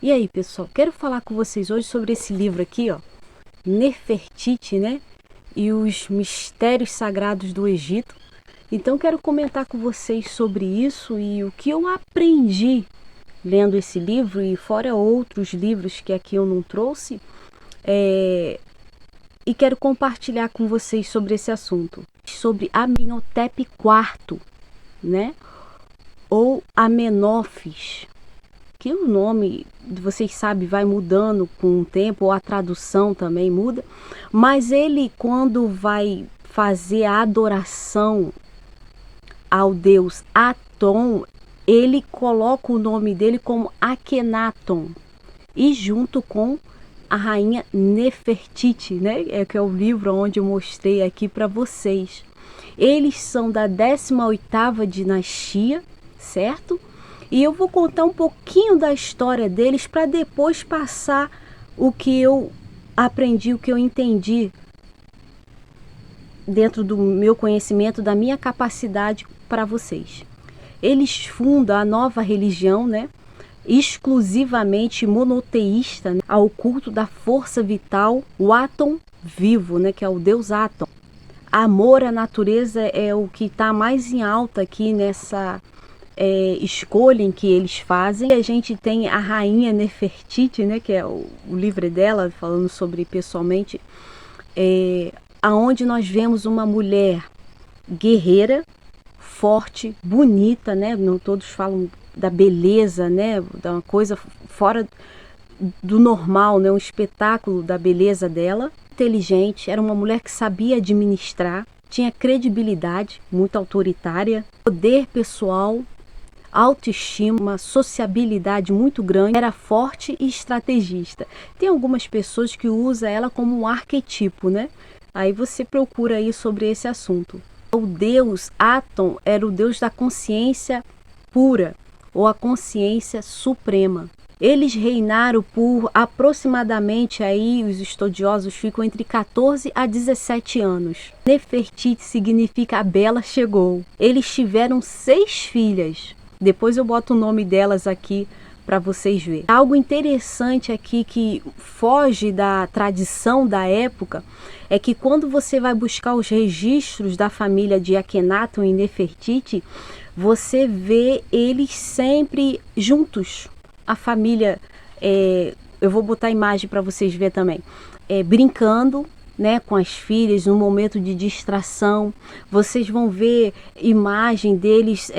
E aí, pessoal, quero falar com vocês hoje sobre esse livro aqui, ó, Nefertiti, né? E os mistérios sagrados do Egito. Então, quero comentar com vocês sobre isso e o que eu aprendi lendo esse livro e fora outros livros que aqui eu não trouxe. E quero compartilhar com vocês sobre esse assunto, sobre Amenhotep IV, né? Ou Amenófis, que o nome, vocês sabem, vai mudando com o tempo, ou a tradução também muda, mas ele, quando vai fazer a adoração ao deus Aton, ele coloca o nome dele como Akhenaton, e junto com a rainha Nefertiti, né? Que é o livro onde eu mostrei aqui para vocês. Eles são da 18ª dinastia, certo? E eu vou contar um pouquinho da história deles para depois passar o que eu aprendi, o que eu entendi dentro do meu conhecimento, da minha capacidade para vocês. Eles fundam a nova religião, né? Exclusivamente monoteísta, né? Ao culto da força vital, o Aton vivo, né? Que é o deus Aton. Amor à natureza é o que está mais em alta aqui nessa escolha em que eles fazem. A gente tem a rainha Nefertiti, né, que é o livro dela, falando sobre pessoalmente, aonde nós vemos uma mulher guerreira, forte, bonita, né? Não todos falam da beleza, né? Da uma coisa fora do normal, né? Um espetáculo da beleza dela. Inteligente, era uma mulher que sabia administrar, tinha credibilidade, muito autoritária, poder pessoal, autoestima, uma sociabilidade muito grande, era forte e estrategista. Tem algumas pessoas que usam ela como um arquetipo, né? Aí você procura aí sobre esse assunto. O deus Aton era o deus da consciência pura, ou a consciência suprema. Eles reinaram por aproximadamente, aí os estudiosos ficam entre 14 a 17 anos. Nefertiti significa a bela chegou. Eles tiveram 6 filhas. Depois eu boto o nome delas aqui para vocês verem. Algo interessante aqui que foge da tradição da época é que quando você vai buscar os registros da família de Akhenaton e Nefertiti, você vê eles sempre juntos. A família, eu vou botar a imagem para vocês verem também, brincando, né, com as filhas, num momento de distração. Vocês vão ver imagem deles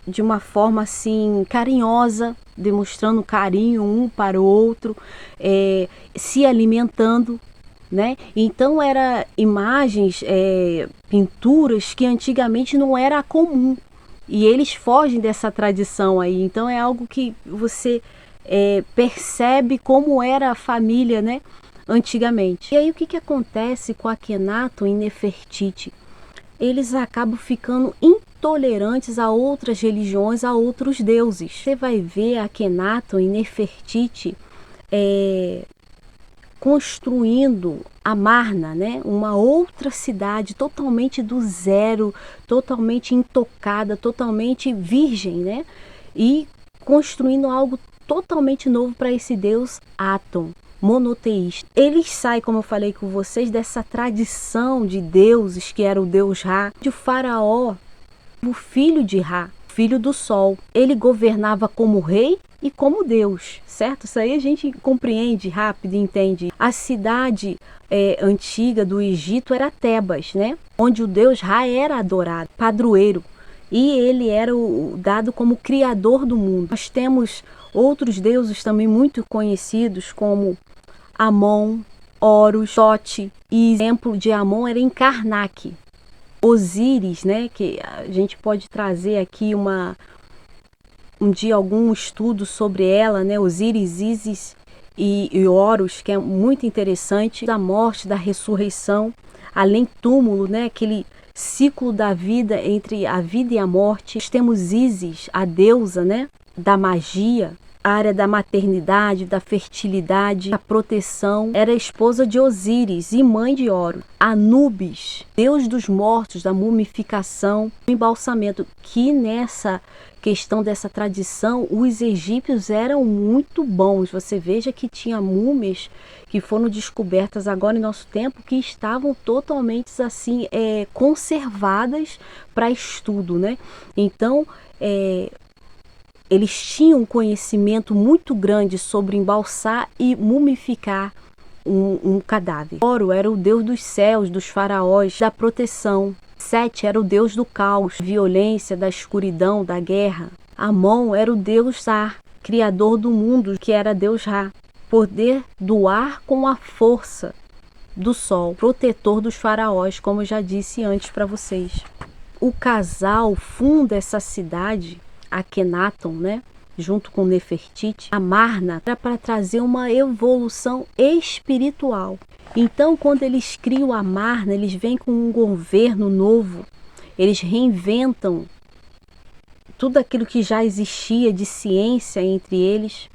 de uma forma assim carinhosa, demonstrando carinho um para o outro, se alimentando, né? Então era imagens, pinturas que antigamente não era comum, e eles fogem dessa tradição aí. Então é algo que você percebe como era a família, né, antigamente. E aí o que acontece com Akhenaton e Nefertiti? Eles acabam ficando intolerantes a outras religiões, a outros deuses. Você vai ver Akhenaton e Nefertiti construindo Amarna, né? Uma outra cidade totalmente do zero, totalmente intocada, totalmente virgem, né? E construindo algo totalmente novo para esse deus Aton, monoteísta. Eles saem, como eu falei com vocês, dessa tradição de deuses que era o deus Ra, de Faraó, o filho de Ra, filho do sol. Ele governava como rei e como Deus, certo? Isso aí a gente compreende rápido e entende. A cidade antiga do Egito era Tebas, né? Onde o deus Ra era adorado, padroeiro. E ele era dado como criador do mundo. Nós temos outros deuses também muito conhecidos, como Amon, Horus, Tote. E exemplo de Amon era em Karnak. Osíris, né? Que a gente pode trazer aqui um dia algum estudo sobre ela, né? Osíris, Ísis e Horus, que é muito interessante. Da morte, da ressurreição, além túmulo, né? Aquele ciclo da vida, entre a vida e a morte. Nós temos Ísis, a deusa, né, da magia, a área da maternidade, da fertilidade, da proteção. Era esposa de Osíris e mãe de Horus. Anubis, deus dos mortos, da mumificação, do embalsamento, que nessa questão dessa tradição, os egípcios eram muito bons. Você veja que tinha múmias que foram descobertas agora em nosso tempo, que estavam totalmente assim, conservadas para estudo, né? Então, eles tinham um conhecimento muito grande sobre embalsar e mumificar um cadáver. Horus era o deus dos céus, dos faraós, da proteção. Sete era o deus do caos, violência, da escuridão, da guerra. Amon era o deus Ar, criador do mundo, que era deus Ra. Poder do ar com a força do sol, protetor dos faraós, como eu já disse antes para vocês. O casal funda essa cidade, Akhenaton, né? Junto com Nefertiti, Amarna, era para trazer uma evolução espiritual. Então, quando eles criam Amarna, eles vêm com um governo novo, eles reinventam tudo aquilo que já existia de ciência entre eles.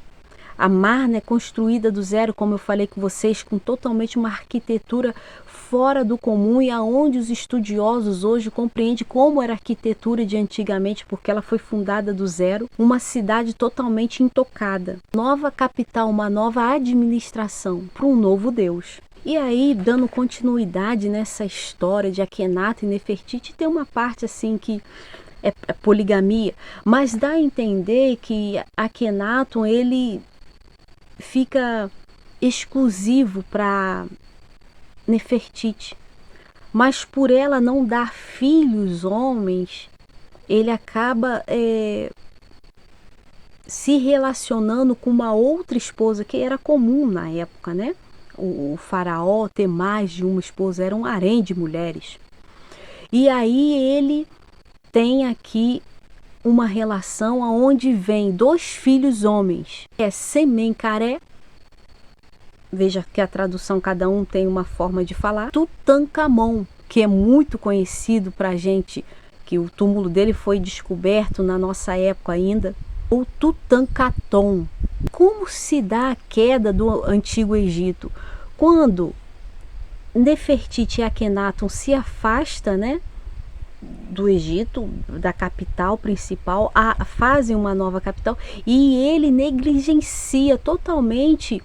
Amarna é construída do zero, como eu falei com vocês, com totalmente uma arquitetura fora do comum, e aonde os estudiosos hoje compreendem como era a arquitetura de antigamente, porque ela foi fundada do zero. Uma cidade totalmente intocada. Nova capital, uma nova administração para um novo Deus. E aí, dando continuidade nessa história de Akhenaton e Nefertiti, tem uma parte assim que é poligamia, mas dá a entender que Akhenaton, ele fica exclusivo para Nefertiti, mas por ela não dar filhos homens, ele acaba se relacionando com uma outra esposa, que era comum na época, né? O faraó ter mais de uma esposa, era um harém de mulheres. E aí ele tem aqui uma relação onde vem 2 filhos homens, que é Semencaré, veja que a tradução cada um tem uma forma de falar, Tutankhamon, que é muito conhecido pra gente, que o túmulo dele foi descoberto na nossa época ainda, ou Tutankhaton. Como se dá a queda do Antigo Egito? Quando Nefertiti e Akhenaton se afasta, né, do Egito, da capital principal, fazem uma nova capital, e ele negligencia totalmente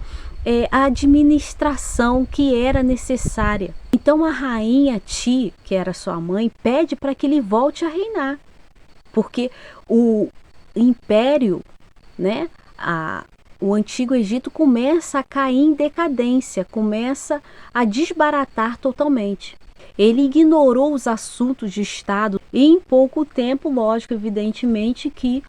a administração que era necessária. Então a rainha Ti, que era sua mãe, pede para que ele volte a reinar, porque o império, né, o Antigo Egito começa a cair em decadência, começa a desbaratar totalmente. Ele ignorou os assuntos de Estado e em pouco tempo, lógico, evidentemente, que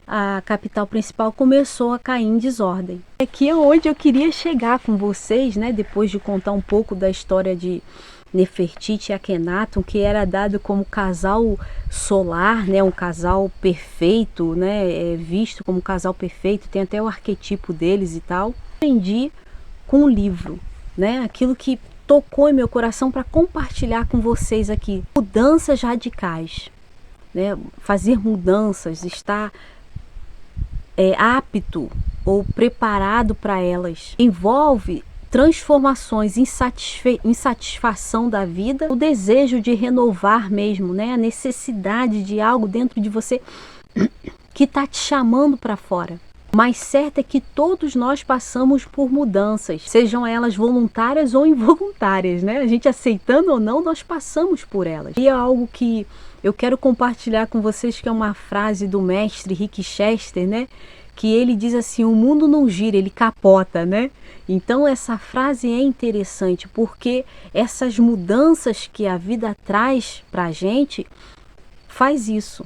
a capital principal começou a cair em desordem. Aqui é onde eu queria chegar com vocês, né, depois de contar um pouco da história de Nefertiti e Akhenaton, que era dado como casal solar, né, um casal perfeito, né, visto como um casal perfeito, tem até o arquetipo deles e tal. Aprendi com o livro, né, aquilo que tocou em meu coração para compartilhar com vocês aqui. Mudanças radicais, né, fazer mudanças, estar apto ou preparado para elas, envolve transformações, insatisfação da vida, o desejo de renovar mesmo, né? A necessidade de algo dentro de você que está te chamando para fora. Mas certo é que todos nós passamos por mudanças, sejam elas voluntárias ou involuntárias, né? A gente aceitando ou não, nós passamos por elas. E é algo que eu quero compartilhar com vocês, que é uma frase do mestre Rick Chester, né? Que ele diz assim: o mundo não gira, ele capota, né? Então essa frase é interessante, porque essas mudanças que a vida traz pra gente faz isso.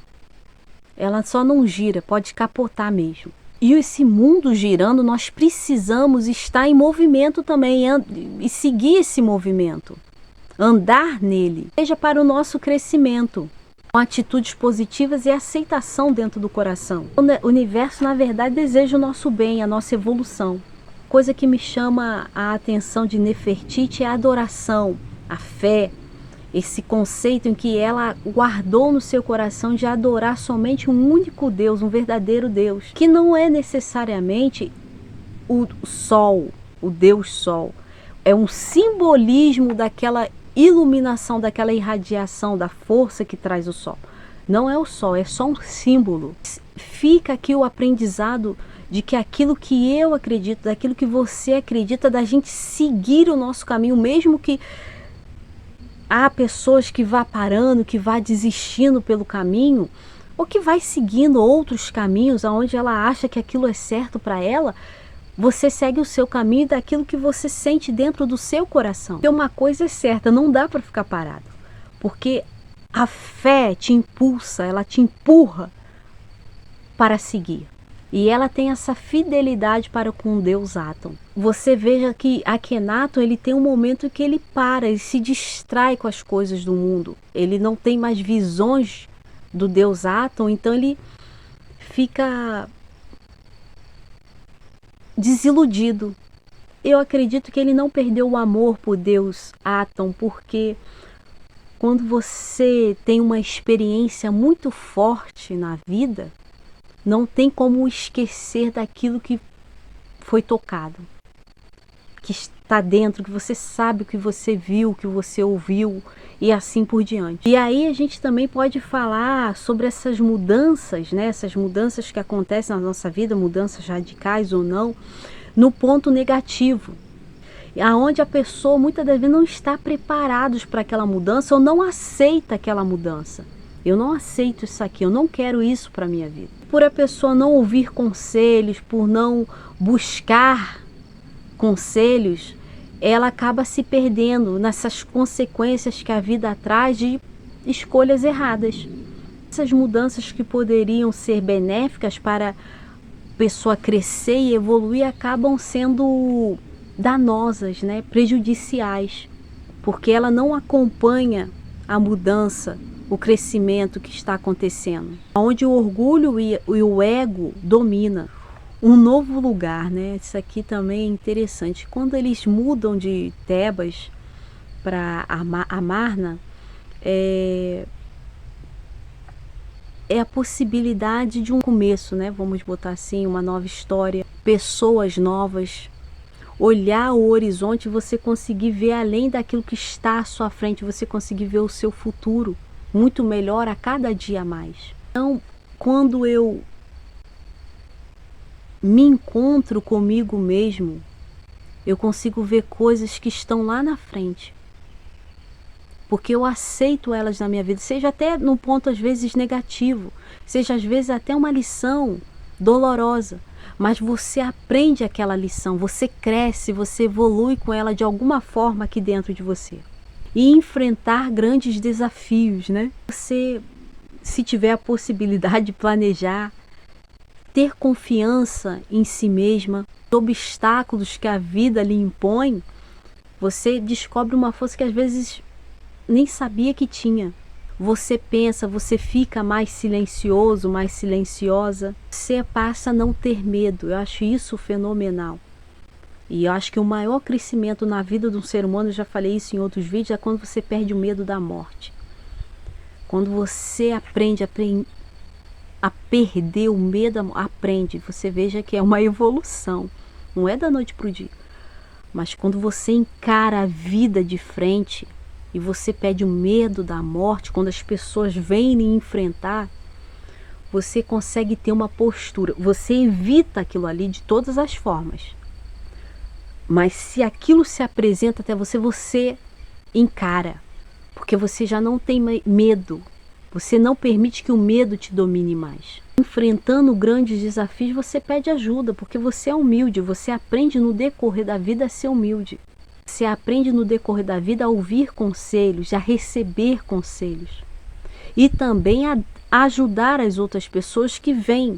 Ela só não gira, pode capotar mesmo. E esse mundo girando, nós precisamos estar em movimento também e seguir esse movimento, andar nele, seja para o nosso crescimento, com atitudes positivas e aceitação dentro do coração. O universo, na verdade, deseja o nosso bem, a nossa evolução. Coisa que me chama a atenção de Nefertiti é a adoração, a fé. esse conceito em que ela guardou no seu coração de adorar somente um único Deus, um verdadeiro Deus, que não é necessariamente o sol, o Deus Sol. É um simbolismo daquela iluminação, daquela irradiação, da força que traz o sol. Não é o sol, é só um símbolo. Fica aqui o aprendizado de que aquilo que eu acredito, daquilo que você acredita, da gente seguir o nosso caminho, mesmo que há pessoas que vá parando, que vá desistindo pelo caminho, ou que vai seguindo outros caminhos aonde ela acha que aquilo é certo para ela. Você segue o seu caminho daquilo que você sente dentro do seu coração. Porque uma coisa é certa, não dá para ficar parado. Porque a fé te impulsa, ela te empurra para seguir. E ela tem essa fidelidade para com Deus Atom. Você veja que Akhenaton, ele tem um momento que ele para, ele se distrai com as coisas do mundo. Ele não tem mais visões do Deus Atom, então ele fica desiludido. Eu acredito que ele não perdeu o amor por Deus Atom, porque quando você tem uma experiência muito forte na vida, não tem como esquecer daquilo que foi tocado, que está dentro, que você sabe, o que você viu, o que você ouviu e assim por diante. E aí a gente também pode falar sobre essas mudanças, né? Essas mudanças que acontecem na nossa vida, mudanças radicais ou não, no ponto negativo, aonde a pessoa muitas das vezes não está preparada para aquela mudança ou não aceita aquela mudança. Eu não aceito isso aqui, eu não quero isso para a minha vida. Por a pessoa não ouvir conselhos, por não buscar conselhos, ela acaba se perdendo nessas consequências que a vida traz de escolhas erradas. Essas mudanças que poderiam ser benéficas para a pessoa crescer e evoluir acabam sendo danosas, né? Prejudiciais, porque ela não acompanha a mudança, o crescimento que está acontecendo, onde o orgulho e o ego domina. Um novo lugar, né? Isso aqui também é interessante. Quando eles mudam de Tebas para Amarna, é a possibilidade de um começo, né? Vamos botar assim, uma nova história, pessoas novas, olhar o horizonte, você conseguir ver além daquilo que está à sua frente, você conseguir ver o seu futuro muito melhor a cada dia mais. Então, quando eu me encontro comigo mesmo, eu consigo ver coisas que estão lá na frente, porque eu aceito elas na minha vida, seja até num ponto às vezes negativo, seja às vezes até uma lição dolorosa, mas você aprende aquela lição, você cresce, você evolui com ela de alguma forma aqui dentro de você. E enfrentar grandes desafios, né? Você, se tiver a possibilidade de planejar, ter confiança em si mesma, obstáculos que a vida lhe impõe, você descobre uma força que às vezes nem sabia que tinha. Você pensa, você fica mais silencioso, mais silenciosa. Você passa a não ter medo. Eu acho isso fenomenal. E eu acho que o maior crescimento na vida de um ser humano, eu já falei isso em outros vídeos, é quando você perde o medo da morte. Quando você aprende a perder o medo, aprende. Você veja que é uma evolução. Não é da noite para o dia. Mas quando você encara a vida de frente e você perde o medo da morte, quando as pessoas vêm lhe enfrentar, você consegue ter uma postura. Você evita aquilo ali de todas as formas. Mas se aquilo se apresenta até você, você encara. Porque você já não tem medo. Você não permite que o medo te domine mais. Enfrentando grandes desafios, você pede ajuda, porque você é humilde. Você aprende no decorrer da vida a ser humilde. Você aprende no decorrer da vida a ouvir conselhos, a receber conselhos. E também a ajudar as outras pessoas que vêm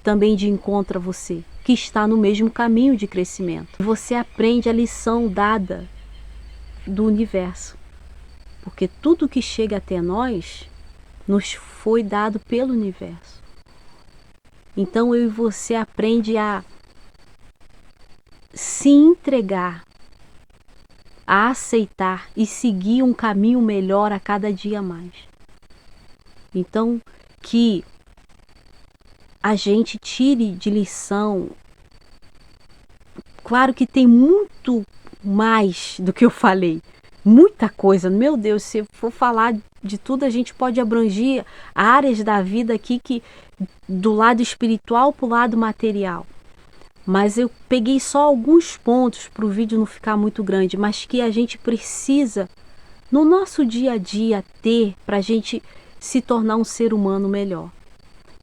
também de encontro a você, que está no mesmo caminho de crescimento. Você aprende a lição dada do universo. Porque tudo que chega até nós nos foi dado pelo universo. Então eu e você aprende a se entregar a aceitar e seguir um caminho melhor a cada dia mais. Então, que a gente tire de lição. Claro que tem muito mais do que eu falei, muita coisa. Meu Deus, se for falar de tudo, a gente pode abranger áreas da vida aqui, que do lado espiritual para o lado material. Mas eu peguei só alguns pontos para o vídeo não ficar muito grande, mas que a gente precisa no nosso dia a dia ter para a gente se tornar um ser humano melhor.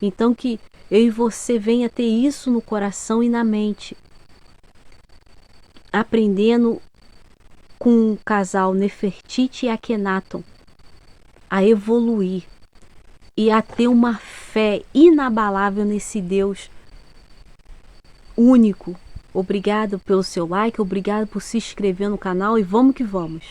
Então que eu e você venha ter isso no coração e na mente, aprendendo com o casal Nefertiti e Akhenaton a evoluir e a ter uma fé inabalável nesse Deus único. Obrigado pelo seu like, obrigado por se inscrever no canal e vamos que vamos!